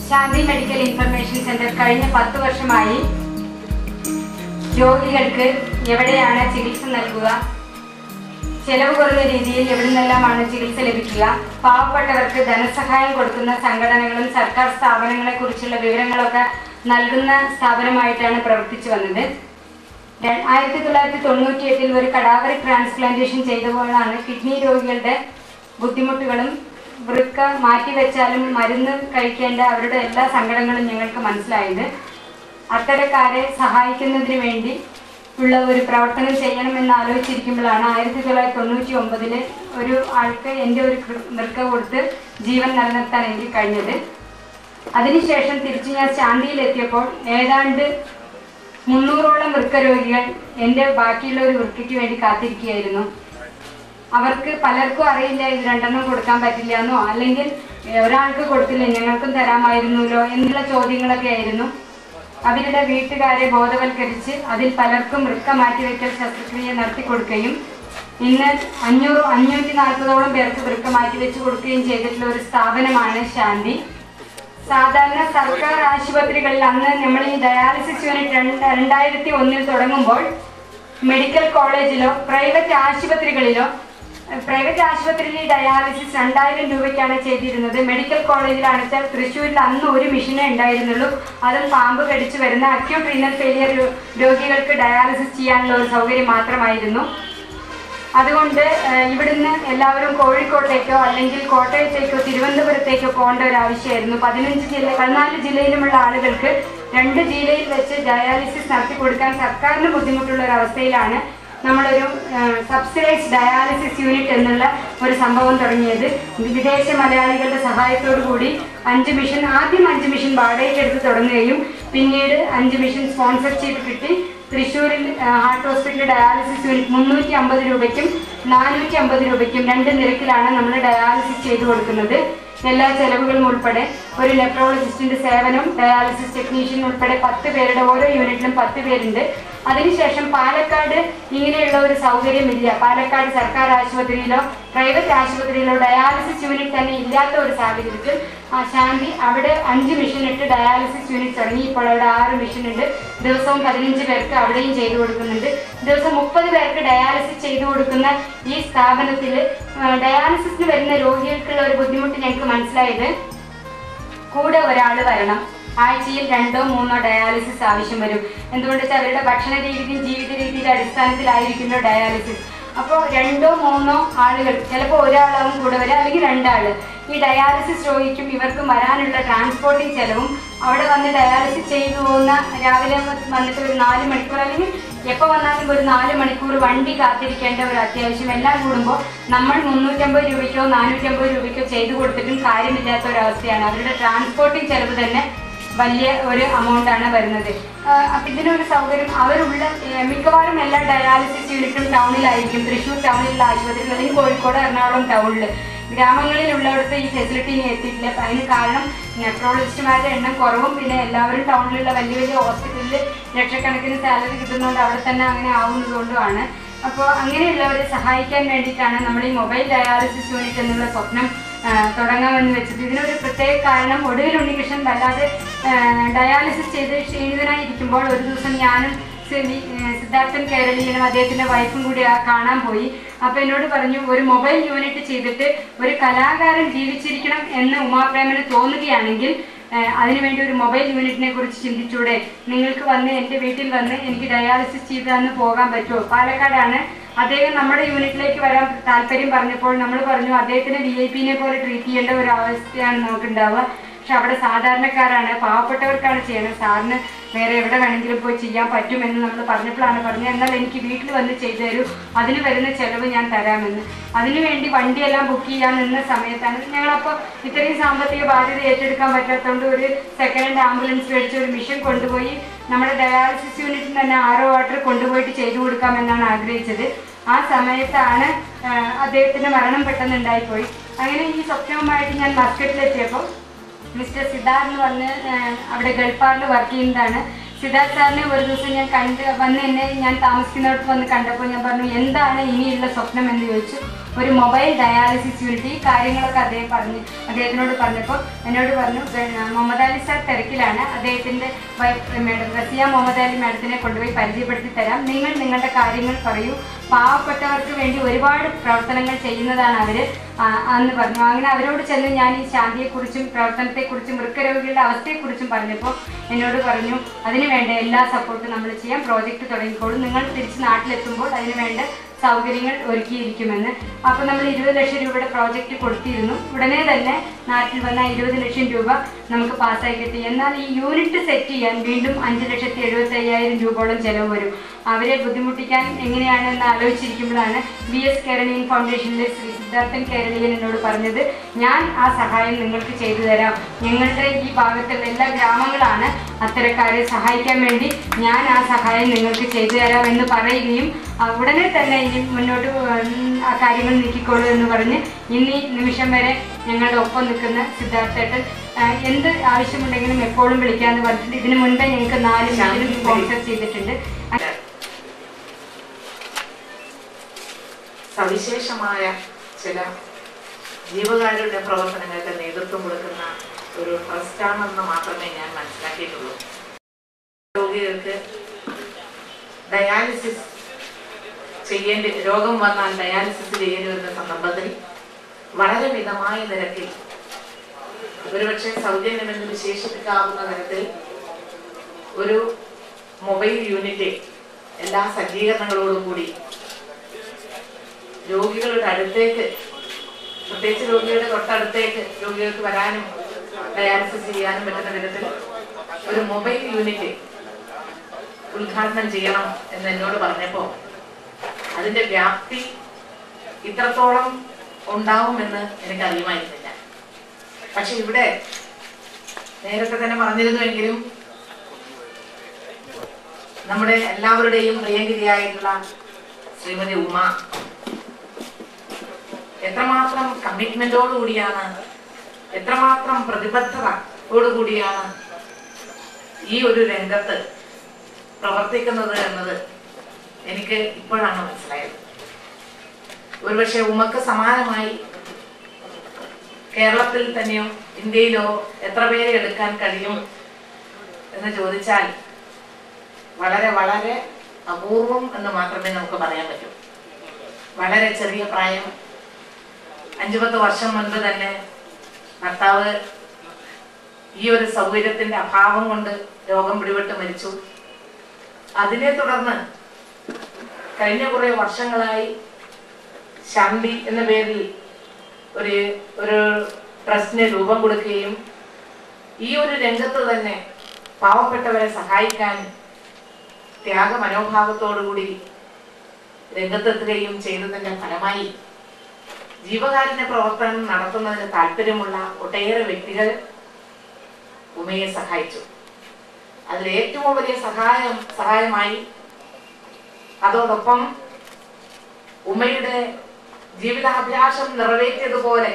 ശാന്തി medical information centre കഴിഞ്ഞ 10 വർഷമായി രോഗികൾക്ക് എവിടെയാണ് ചികിത്സ നൽകുക, ചെലവ് കുറഞ്ഞ രീതിയിൽ എവിടെ നിന്നെല്ലാമാണ് ചികിത്സ ലഭിക്കുക, പാവപ്പെട്ടവർക്ക് ധനസഹായം കൊടുക്കുന്ന സംഘടനകളും സർക്കാർ സ്ഥാപനങ്ങളെ കുറിച്ചുള്ള വിവരങ്ങളൊക്കെ നൽകുന്ന സ്ഥാപനമായിട്ടാണ് പ്രവർത്തിച്ചു വന്നത്. 1998 ഒരു കടാവറി ട്രാൻസ്പ്ലാന്റേഷൻ ചെയ്തപ്പോഴാണ് കിഡ്നി രോഗികളുടെ ബുദ്ധിമുട്ടുകളും വൃക്ക മാറ്റിവെച്ചാലും മരുന്ന് കഴിക്കേണ്ട അവരുടെ എല്ലാ സങ്കടങ്ങളും ഞങ്ങൾക്ക് മനസ്സിലായത്. അത്തരക്കാരെ സഹായിക്കുന്നതിന് വേണ്ടി ഉള്ള ഒരു പ്രവർത്തനം ചെയ്യണമെന്ന് ആലോചിച്ചിരിക്കുമ്പോഴാണ് 1999 ഒരു ആൾക്ക് എൻ്റെ ഒരു വൃക്ക കൊടുത്ത് ജീവൻ നിലനിർത്താൻ എനിക്ക് കഴിഞ്ഞത്. അതിനുശേഷം തിരിച്ച് ഞാൻ ശാന്തിയിലെത്തിയപ്പോൾ ഏതാണ്ട് 300ഓളം വൃക്ക രോഗികൾ എൻ്റെ ബാക്കിയുള്ള ഒരു വൃക്കയ്ക്ക് വേണ്ടി കാത്തിരിക്കുകയായിരുന്നു. അവർക്ക് പലർക്കും അറിയില്ല ഇത് 2 കൊടുക്കാൻ പറ്റില്ല എന്നോ, അല്ലെങ്കിൽ ഒരാൾക്ക് കൊടുത്തില്ല ഞങ്ങൾക്കും തരാമായിരുന്നല്ലോ എന്നുള്ള ചോദ്യങ്ങളൊക്കെ ആയിരുന്നു. അവരുടെ വീട്ടുകാരെ ബോധവൽക്കരിച്ച് അതിൽ പലർക്കും വൃക്ക മാറ്റിവെക്കൽ ശസ്ത്രക്രിയ നടത്തി കൊടുക്കുകയും ഇന്ന് 540ഓളം പേർക്ക് വൃക്ക മാറ്റിവെച്ച് കൊടുക്കുകയും ചെയ്തിട്ടുള്ള ഒരു സ്ഥാപനമാണ് ശാന്തി. സാധാരണ സർക്കാർ ആശുപത്രികളിൽ അന്ന് നമ്മൾ ഈ ഡയാലിസിസ് യൂണിറ്റ് 2001 തുടങ്ങുമ്പോൾ മെഡിക്കൽ കോളേജിലോ പ്രൈവറ്റ് ആശുപത്രിയിൽ ഡയാലിസിസ് 2000 രൂപയ്ക്കാണ് ചെയ്തിരുന്നത്. മെഡിക്കൽ കോളേജിലാണെച്ചാൽ തൃശ്ശൂരിൽ അന്ന് ഒരു മെഷീനേ ഉണ്ടായിരുന്നുള്ളൂ. അതും പാമ്പ് കടിച്ചു വരുന്ന അക്യൂട്ട് റീനൽ ഫെയിലിയർ രോഗികൾക്ക് ഡയാലിസിസ് ചെയ്യാനുള്ള ഒരു സൗകര്യം മാത്രമായിരുന്നു. അതുകൊണ്ട് ഇവിടുന്ന് എല്ലാവരും കോഴിക്കോട്ടേക്കോ അല്ലെങ്കിൽ കോട്ടയത്തേക്കോ തിരുവനന്തപുരത്തേക്കോ പോകേണ്ട ഒരു ആവശ്യമായിരുന്നു. 14 ജില്ലയിലുമുള്ള ആളുകൾക്ക് 2 ജില്ലയിൽ വെച്ച് ഡയാലിസിസ് നടത്തി കൊടുക്കാൻ സർക്കാരിന് ബുദ്ധിമുട്ടുള്ള ഒരു അവസ്ഥയിലാണ് നമ്മളൊരു സബ്സിഡൈസ്ഡ് ഡയാലിസിസ് യൂണിറ്റ് എന്നുള്ള ഒരു സംഭവം തുടങ്ങിയത്. വിദേശ മലയാളികളുടെ സഹായത്തോടു കൂടി 5 മെഷീൻ ആദ്യം 5 മെഷീൻ വാടകയ്ക്ക് എടുത്ത് തുടങ്ങുകയും പിന്നീട് 5 മെഷീൻ സ്പോൺസർഷിപ്പ് കിട്ടി തൃശ്ശൂരിൽ ഹാർട്ട് ഹോസ്പിറ്റലിൽ ഡയാലിസിസ് യൂണിറ്റ് 350 രൂപയ്ക്കും 450 രൂപയ്ക്കും 2 നിരക്കിലാണ് നമ്മൾ ഡയാലിസിസ് ചെയ്തു കൊടുക്കുന്നത്. എല്ലാ ചെലവുകളും ഉൾപ്പെടെ ഒരു നെഫ്രോളജിസ്റ്റിന്റെ സേവനം, ഡയാലിസിസ് ടെക്നീഷ്യൻ ഉൾപ്പെടെ 10 പേരുടെ ഓരോ യൂണിറ്റിലും 10 പേരുണ്ട്. അതിനുശേഷം പാലക്കാട് ഇങ്ങനെയുള്ള ഒരു സൗകര്യമില്ല. പാലക്കാട് സർക്കാർ ആശുപത്രിയിലോ പ്രൈവറ്റ് ആശുപത്രിയിലോ ഡയാലിസിസ് യൂണിറ്റ് തന്നെ ഇല്ലാത്ത ഒരു സാഹചര്യത്തിൽ ശാന്തി അവിടെ 5 മെഷീൻ ഇട്ട് ഡയാലിസിസ് യൂണിറ്റ് തുടങ്ങി. ഇപ്പോൾ അവിടെ 6 മെഷീൻ ഉണ്ട്. ദിവസവും 15 പേർക്ക് അവിടെയും ചെയ്തു കൊടുക്കുന്നുണ്ട്. ദിവസം 30 പേർക്ക് ഡയാലിസിസ് ചെയ്തു കൊടുക്കുന്ന ഈ സ്ഥാപനത്തിൽ ഡയാലിസിസിന് വരുന്ന രോഗികൾക്കുള്ള ഒരു ബുദ്ധിമുട്ട് ഞങ്ങൾക്ക് മനസ്സിലായത്, കൂടെ ഒരാൾ വരണം. ആഴ്ചയിൽ 2 or 3 ഡയാലിസിസ് ആവശ്യം വരും. എന്തുകൊണ്ട് വെച്ചാൽ അവരുടെ ഭക്ഷണ രീതിയും ജീവിത രീതിയുടെ അടിസ്ഥാനത്തിലായിരിക്കുമല്ലോ ഡയാലിസിസ്. അപ്പോൾ 2 or 3 ആളുകൾ, ചിലപ്പോൾ ഒരാളാവും കൂടെ വരിക, അല്ലെങ്കിൽ 2 ആൾ. ഈ ഡയാലിസിസ് രോഗിക്കും ഇവർക്കും വരാനുള്ള ട്രാൻസ്പോർട്ടിങ് ചെലവും അവിടെ വന്ന് ഡയാലിസിസ് ചെയ്തു പോകുന്ന രാവിലെ വന്നിട്ട് ഒരു 4 മണിക്കൂർ അല്ലെങ്കിൽ എപ്പോൾ വന്നാലും ഒരു 4 മണിക്കൂർ വണ്ടി കാത്തിരിക്കേണ്ട ഒരു അത്യാവശ്യം എല്ലാം കൂടുമ്പോൾ നമ്മൾ 350 രൂപയ്ക്കോ 450 രൂപയ്ക്കോ ചെയ്തു കൊടുത്തിട്ടും കാര്യമില്ലാത്ത ഒരവസ്ഥയാണ്. അവരുടെ ട്രാൻസ്പോർട്ടിങ് ചെലവ് തന്നെ വലിയ ഒരു എമൗണ്ടാണ് വരുന്നത്. അപ്പം ഇതിനൊരു സൗകര്യം അവരുള്ള മിക്കവാറും എല്ലാ ഡയാലിസിസ് യൂണിറ്റും ടൗണിലായിരിക്കും. തൃശ്ശൂർ ടൗണിലുള്ള ആശുപത്രികൾ അല്ലെങ്കിൽ കോഴിക്കോട്, എറണാകുളം ടൗണിൽ. ഗ്രാമങ്ങളിലുള്ളവിടുത്തെ ഈ ഫെസിലിറ്റി എത്തിയിട്ടില്ല. അതിന് കാരണം നെഫ്രോളജിസ്റ്റുമാരുടെ എണ്ണം കുറവും, പിന്നെ എല്ലാവരും ടൗണിലുള്ള വലിയ വലിയ ഹോസ്പിറ്റലിൽ ലക്ഷക്കണക്കിന് സാലറി കിട്ടുന്നതുകൊണ്ട് അവിടെ തന്നെ അങ്ങനെ ആവുന്നതുകൊണ്ടുമാണ്. അപ്പോൾ അങ്ങനെയുള്ളവരെ സഹായിക്കാൻ വേണ്ടിയിട്ടാണ് നമ്മൾ ഈ മൊബൈൽ ഡയാലിസിസ് യൂണിറ്റ് എന്നുള്ള സ്വപ്നം തുടങ്ങാമെന്ന് വെച്ചിട്ട്. ഇതിനൊരു പ്രത്യേക കാരണം, ഒടുവിൽ ഉണ്ണികൃഷ്ണൻ വല്ലാതെ ഡയാലിസിസ് ചെയ്ത് ക്ഷീണിതനായിരിക്കുമ്പോൾ ഒരു ദിവസം ഞാനും സിദ്ധാർത്ഥൻ കേരളീയനും അദ്ദേഹത്തിൻ്റെ വൈഫും കൂടി കാണാൻ പോയി. അപ്പോൾ എന്നോട് പറഞ്ഞു, ഒരു മൊബൈൽ യൂണിറ്റ് ചെയ്തിട്ട് ഒരു കലാകാരൻ ജീവിച്ചിരിക്കണം എന്ന് ഉമാപ്രേമന് തോന്നുകയാണെങ്കിൽ അതിനുവേണ്ടി ഒരു മൊബൈൽ യൂണിറ്റിനെ കുറിച്ച് ചിന്തിച്ചൂടെ, നിങ്ങൾക്ക് വന്ന് എൻ്റെ വീട്ടിൽ വന്ന് എനിക്ക് ഡയാലിസിസ് ചെയ്ത് തന്ന് പോകാൻ പറ്റുമോ? പാലക്കാടാണ്. അദ്ദേഹം നമ്മുടെ യൂണിറ്റിലേക്ക് വരാൻ താല്പര്യം പറഞ്ഞപ്പോൾ നമ്മൾ പറഞ്ഞു അദ്ദേഹത്തിന് VIP-നെ പോലെ ട്രീറ്റ് ചെയ്യേണ്ട ഒരു അവസ്ഥയാണ് നമുക്കുണ്ടാവുക. പക്ഷെ അവിടെ സാധാരണക്കാരാണ്, പാവപ്പെട്ടവർക്കാണ് ചെയ്യണത്. സാറിന് വേറെ എവിടെ വേണമെങ്കിലും പോയി ചെയ്യാൻ പറ്റുമെന്ന് നമ്മൾ പറഞ്ഞപ്പോഴാണ് പറഞ്ഞത്, എന്നാൽ എനിക്ക് വീട്ടിൽ വന്ന് ചെയ്തു തരൂ, അതിന് വരുന്ന ചിലവ് ഞാൻ തരാമെന്ന്. അതിനുവേണ്ടി വണ്ടിയെല്ലാം ബുക്ക് ചെയ്യാൻ നിന്ന സമയത്താണ് ഞങ്ങളപ്പോൾ ഇത്രയും സാമ്പത്തിക ബാധ്യത ഏറ്റെടുക്കാൻ പറ്റാത്തതുകൊണ്ട് ഒരു സെക്കൻഡ് ഹാൻഡ് ആംബുലൻസ് മേടിച്ച് ഒരു മിഷൻ കൊണ്ടുപോയി നമ്മുടെ ഡയാലിസിസ് യൂണിറ്റിൽ തന്നെ RO വാട്ടർ കൊണ്ടുപോയിട്ട് ചെയ്തു കൊടുക്കാമെന്നാണ് ആഗ്രഹിച്ചത്. ആ സമയത്താണ് അദ്ദേഹത്തിൻ്റെ മരണം പെട്ടെന്ന് ഉണ്ടായിപ്പോയി. അങ്ങനെ ഈ സ്വപ്നവുമായിട്ട് ഞാൻ മസ്കറ്റിലെത്തിയപ്പോൾ മിസ്റ്റർ സിദ്ധാർത്ഥ് എന്ന് പറഞ്ഞ് അവിടെ ഗൾഫാറിൽ വർക്ക് ചെയ്യുന്നതാണ്. സിദ്ധാർത്ഥ് സാറിനെ ഒരു ദിവസം ഞാൻ വന്ന് എന്നെ ഞാൻ താമസിക്കുന്നിടത്ത് വന്ന് കണ്ടപ്പോൾ ഞാൻ പറഞ്ഞു, എന്താണ് ഇനിയുള്ള സ്വപ്നം എന്ന് ചോദിച്ചു. ഒരു മൊബൈൽ ഡയാലിസിസ് യൂണിറ്റ്. ഈ കാര്യങ്ങളൊക്കെ അദ്ദേഹത്തിനോട് പറഞ്ഞപ്പോൾ എന്നോട് പറഞ്ഞു, മുഹമ്മദ് അലി സാർ തിരക്കിലാണ്, അദ്ദേഹത്തിൻ്റെ മാഡം റസിയ മുഹമ്മദ് അലി മാഡത്തിനെ കൊണ്ടുപോയി പരിചയപ്പെടുത്തി തരാം, നിങ്ങൾ നിങ്ങളുടെ കാര്യങ്ങൾ പറയൂ, പാവപ്പെട്ടവർക്ക് വേണ്ടി ഒരുപാട് പ്രവർത്തനങ്ങൾ ചെയ്യുന്നതാണ് അവർ എന്ന് പറഞ്ഞു. അങ്ങനെ അവരോട് ചെന്ന് ഞാൻ ഈ ശാന്തിയെക്കുറിച്ചും പ്രവർത്തനത്തെക്കുറിച്ചും വൃക്കരോഗികളുടെ അവസ്ഥയെക്കുറിച്ചും പറഞ്ഞപ്പോൾ എന്നോട് പറഞ്ഞു, അതിന് വേണ്ട എല്ലാ സപ്പോർട്ടും നമ്മൾ ചെയ്യാം, പ്രോജക്റ്റ് തുടങ്ങിക്കോളും, നിങ്ങൾ തിരിച്ച് നാട്ടിലെത്തുമ്പോൾ അതിന് വേണ്ട സൗകര്യങ്ങൾ ഒരുക്കിയിരിക്കുമെന്ന്. അപ്പോൾ നമ്മൾ 20 ലക്ഷം രൂപയുടെ പ്രോജക്റ്റ് കൊടുത്തിരുന്നു. ഉടനെ തന്നെ നാട്ടിൽ വന്ന 20 ലക്ഷം രൂപ നമുക്ക് പാസ്സായി കിട്ടി. എന്നാൽ ഈ യൂണിറ്റ് സെറ്റ് ചെയ്യാൻ വീണ്ടും 5,75,000 രൂപയോളം ചിലവ് വരും. അവരെ ബുദ്ധിമുട്ടിക്കാൻ എങ്ങനെയാണെന്ന് ആലോചിച്ചിരിക്കുമ്പോഴാണ് VS കേരളീയൻ ഫൗണ്ടേഷനിലെ ശ്രീ സിദ്ധാർത്ഥൻ കേരളീയൻ എന്നോട് പറഞ്ഞത്, ഞാൻ ആ സഹായം നിങ്ങൾക്ക് ചെയ്തു തരാം, ഞങ്ങളുടെ ഈ ഭാഗത്തുള്ള എല്ലാ ഗ്രാമങ്ങളാണ് അത്തരക്കാരെ സഹായിക്കാൻ വേണ്ടി ഞാൻ ആ സഹായം നിങ്ങൾക്ക് ചെയ്തു തരാം എന്ന് പറയുകയും ഉടനെ തന്നെ ഇനി മുന്നോട്ട് ആ കാര്യങ്ങൾ നീക്കിക്കോളൂ എന്ന് പറഞ്ഞ് ഇന്നീ നിമിഷം വരെ ഞങ്ങളുടെ ഒപ്പം നിൽക്കുന്ന സിദ്ധാർത്ഥേട്ടൻ എന്ത് ആവശ്യമുണ്ടെങ്കിലും എപ്പോഴും വിളിക്കാമെന്ന് പറഞ്ഞിട്ടുണ്ട്. ഇതിനു മുൻപേ ഞങ്ങൾക്ക് 4 മില്യൺ സ്പോൺസർ ചെയ്തിട്ടുണ്ട്. സവിശേഷമായ ചില ജീവകാരുടെ പ്രവർത്തനങ്ങൾക്ക് നേതൃത്വം കൊടുക്കുന്ന ഒരു ട്രസ്റ്റാണെന്ന് മാത്രമേ ഞാൻ മനസ്സിലാക്കിയിട്ടുള്ളൂ. രോഗികൾക്ക് ഡയാലിസിസ് രോഗം വന്നാൽ ഡയാലിസിസ് ചെയ്യേണ്ടി വരുന്ന സന്ദർഭത്തിൽ വളരെ മിതമായ നിരക്കിൽ, ഒരുപക്ഷെ സൗജന്യമെന്ന് വിശേഷിപ്പിക്കാവുന്ന തരത്തിൽ ഒരു മൊബൈൽ യൂണിറ്റ് എല്ലാ സജ്ജീകരണങ്ങളോടും കൂടി രോഗികളുടെ അടുത്തേക്ക്, പ്രത്യേകിച്ച് രോഗികളുടെ തൊട്ടടുത്തേക്ക് രോഗികൾക്ക് വരാനും ഡയാലിസിസ് ചെയ്യാനും പറ്റുന്ന വിധത്തിൽ ഒരു മൊബൈൽ യൂണിറ്റ് ഉദ്ഘാടനം ചെയ്യണം എന്ന് എന്നോട് പറഞ്ഞപ്പോൾ അതിന്റെ വ്യാപ്തി ഇത്രത്തോളം ഉണ്ടാവുമെന്ന് എനിക്കറിയുമായിരുന്നില്ല. പക്ഷെ ഇവിടെ നേരത്തെ തന്നെ പറഞ്ഞിരുന്നുവെങ്കിലും നമ്മുടെ എല്ലാവരുടെയും പ്രിയങ്കരിയായിട്ടുള്ള ശ്രീമതി ഉമ എത്രമാത്രം കമ്മിറ്റ്മെന്റോടുകൂടിയാണ്, എത്രമാത്രം പ്രതിബദ്ധതയോടുകൂടിയാണ് ഈ ഒരു രംഗത്ത് പ്രവർത്തിക്കുന്നത് എന്നത് എനിക്ക് ഇപ്പോഴാണ് മനസ്സിലായത്. ഒരുപക്ഷെ ഉമക്ക് സമാനമായി കേരളത്തിൽ തന്നെയോ ഇന്ത്യയിലോ എത്ര പേരെ എടുക്കാൻ കഴിയും എന്ന് ചോദിച്ചാൽ വളരെ വളരെ അപൂർവം എന്ന് മാത്രമേ നമുക്ക് പറയാൻ പറ്റൂ. വളരെ ചെറിയ പ്രായം, 5-10 വർഷം മുൻപ് തന്നെ ഭർത്താവ് ഈ ഒരു സൗകര്യത്തിന്റെ അഭാവം കൊണ്ട് രോഗം പിടിപെട്ട് മരിച്ചു. അതിനെ തുടർന്ന് കഴിഞ്ഞ കുറെ വർഷങ്ങളായി ശാന്തി എന്ന പേരിൽ ഒരു ട്രസ്റ്റിന് രൂപം കൊടുക്കുകയും ഈ ഒരു രംഗത്ത് തന്നെ പാവപ്പെട്ടവരെ സഹായിക്കാൻ ത്യാഗ മനോഭാവത്തോടുകൂടി രംഗത്തെത്തുകയും ചെയ്തതിന്റെ ഫലമായി ജീവകാരുണ്യ പ്രവർത്തനം നടത്തുന്നതിന് താല്പര്യമുള്ള ഒട്ടേറെ വ്യക്തികൾ ഉമയെ സഹായിച്ചു. അതിൽ ഏറ്റവും വലിയ സഹായമായി അതോടൊപ്പം ഉമയുടെ ജീവിതാഭിലാഷം നിറവേറ്റിയതുപോലെ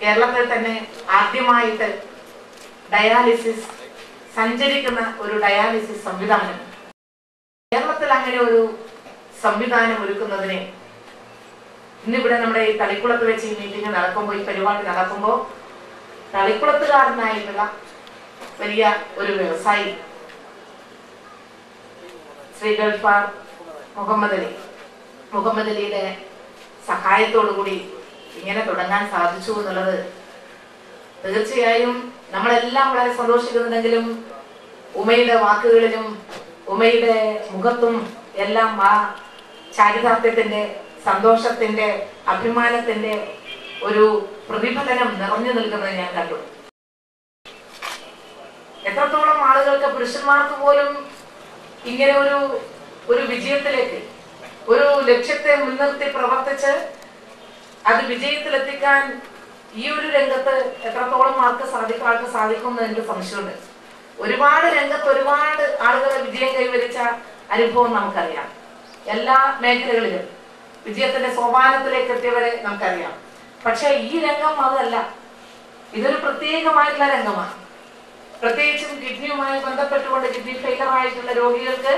കേരളത്തിൽ തന്നെ ആദ്യമായിട്ട് ഡയാലിസിസ് സഞ്ചരിക്കുന്ന ഒരു ഡയാലിസിസ് സംവിധാനം, കേരളത്തിൽ അങ്ങനെ ഒരു സംവിധാനം ഒരുക്കുന്നതിനെ ഇന്നിവിടെ നമ്മുടെ ഈ തളിക്കുളത്ത് വെച്ച് ഈ മീറ്റിംഗ് നടക്കുമ്പോൾ, ഈ പരിപാടി നടക്കുമ്പോൾ തളിക്കുളത്തുകാരനായിട്ടുള്ള വലിയ ഒരു വ്യവസായി ശ്രീ ഗൾഫാർ മുഹമ്മദ് അലിയുടെ സഹായത്തോടുകൂടി ഇങ്ങനെ തുടങ്ങാൻ സാധിച്ചു എന്നുള്ളത് തീർച്ചയായും നമ്മളെല്ലാം വളരെ സന്തോഷിക്കുന്നുണ്ടെങ്കിലും ഉമയുടെ വാക്കുകളിലും ഉമയുടെ മുഖത്തും എല്ലാം ആ ചാരിതാർത്ഥ്യത്തിന്റെ, സന്തോഷത്തിന്റെ, അഭിമാനത്തിന്റെ ഒരു പ്രതിഫലനം നിറഞ്ഞു നിൽക്കുന്നത് ഞാൻ കണ്ടു. എത്രത്തോളം ആളുകൾക്ക്, പുരുഷന്മാർക്ക് പോലും ഇങ്ങനെ ഒരു വിജയത്തിലേക്ക്, ഒരു ലക്ഷ്യത്തെ മുൻനിർത്തി പ്രവർത്തിച്ച് അത് വിജയത്തിലെത്തിക്കാൻ ഈ ഒരു രംഗത്ത് എത്രത്തോളം ആൾക്ക് സാധിക്കും എന്ന് എനിക്ക് സംശയമുണ്ട്. ഒരുപാട് രംഗത്ത് ഒരുപാട് ആളുകളെ വിജയം കൈവരിച്ച അനുഭവം നമുക്കറിയാം. എല്ലാ മേഖലകളിലും വിജയത്തിന്റെ സോപാനത്തിലേക്ക് എത്തിയവരെ നമുക്കറിയാം. പക്ഷെ ഈ രംഗം അതല്ല, ഇതൊരു പ്രത്യേകമായിട്ടുള്ള രംഗമാണ്. പ്രത്യേകിച്ചും കിഡ്നിയുമായി ബന്ധപ്പെട്ടുകൊണ്ട് കിഡ്നി ഫെയിലർ ആയിട്ടുള്ള രോഗികൾക്ക്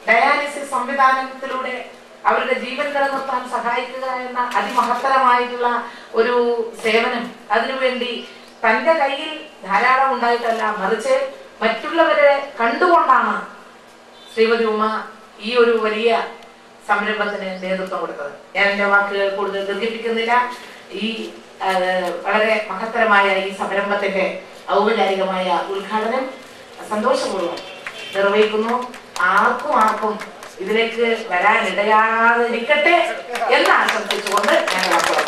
ഡയാലിസിസ് സംവിധാനത്തിലൂടെ അവരുടെ ജീവൻ നിലനിർത്താൻ സഹായിക്കുക എന്ന അതിമഹത്തരമായിട്ടുള്ള ഒരു സേവനം, അതിനുവേണ്ടി തന്റെ കയ്യിൽ ധാരാളം ഉണ്ടായിട്ടല്ല, മറിച്ച് മറ്റുള്ളവരെ കണ്ടുകൊണ്ടാണ് ശ്രീമതി ഉമ്മ ഈ ഒരു വലിയ സംരംഭത്തിന് നേതൃത്വം കൊടുത്തത്. ഞാൻ എന്റെ വാക്കുകൾ കൂടുതൽ ദീർഘിപ്പിക്കുന്നില്ല. ഈ വളരെ മഹത്തരമായ ഈ സംരംഭത്തിന്റെ ഔപചാരികമായ ഉദ്ഘാടനം സന്തോഷപൂർവ്വം നിർവഹിക്കുന്നു. ആർക്കും ഇതിലേക്ക് വരാനിടയാതിരിക്കട്ടെ എന്ന് ആശംസിച്ചുകൊണ്ട് ഞാൻ വാക്കുകൾ